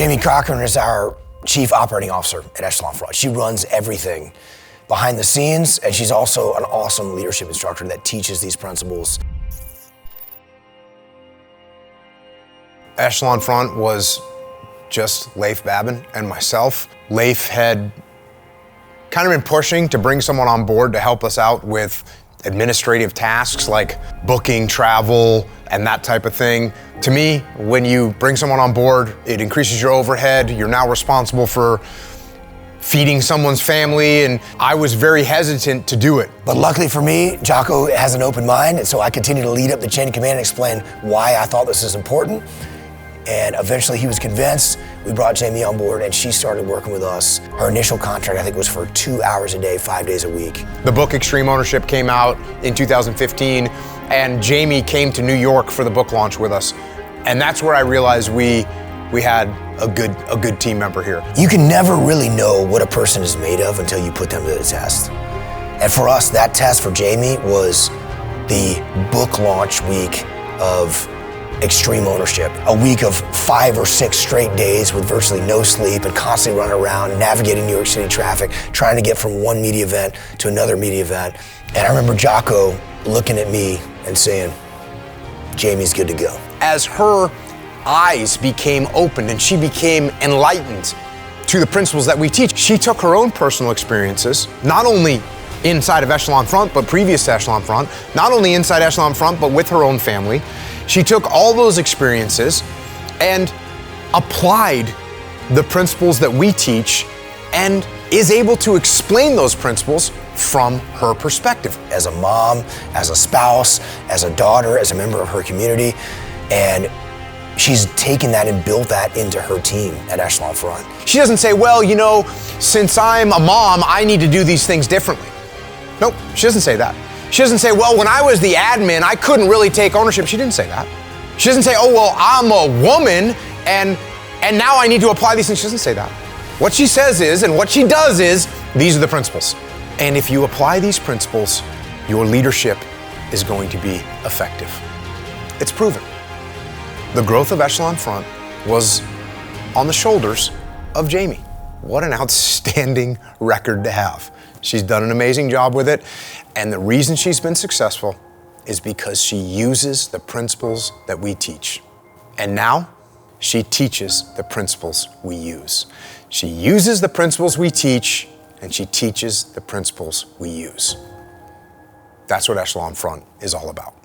Jamie Cochran is our Chief Operating Officer at Echelon Front. She runs everything behind the scenes, and she's also an awesome leadership instructor that teaches these principles. Echelon Front was just Leif Babin and myself. Leif had kind of been pushing to bring someone on board to help us out with administrative tasks like booking travel and that type of thing. To me, when you bring someone on board, it increases your overhead. You're now responsible for feeding someone's family, and I was very hesitant to do it. But luckily for me, Jocko has an open mind, and so I continue to lead up the chain of command and explain why I thought this is important. And eventually he was convinced. We brought Jamie on board and she started working with us. Her initial contract, I think, was for 2 hours a day, 5 days a week. The book Extreme Ownership came out in 2015, and Jamie came to New York for the book launch with us. And that's where I realized we had a good team member here. You can never really know what a person is made of until you put them to the test. And for us, that test for Jamie was the book launch week of Extreme Ownership, a week of 5 or 6 straight days with virtually no sleep and constantly running around, navigating New York City traffic, trying to get from one media event to another media event. And I remember Jocko looking at me and saying, Jamie's good to go. As her eyes became opened and she became enlightened to the principles that we teach, she took her own personal experiences, not only inside of Echelon Front, but previous to Echelon Front, not only inside Echelon Front, but with her own family. She took all those experiences and applied the principles that we teach and is able to explain those principles from her perspective. As a mom, as a spouse, as a daughter, as a member of her community, and she's taken that and built that into her team at Echelon Front. She doesn't say, well, you know, since I'm a mom, I need to do these things differently. Nope, she doesn't say that. She doesn't say, well, when I was the admin, I couldn't really take ownership. She didn't say that. She doesn't say, oh, well, I'm a woman and now I need to apply these things. She doesn't say that. What she says is, and what she does is, these are the principles. And if you apply these principles, your leadership is going to be effective. It's proven. The growth of Echelon Front was on the shoulders of Jamie. What an outstanding record to have. She's done an amazing job with it, and the reason she's been successful is because she uses the principles that we teach. And now, she teaches the principles we use. She uses the principles we teach, and she teaches the principles we use. That's what Echelon Front is all about.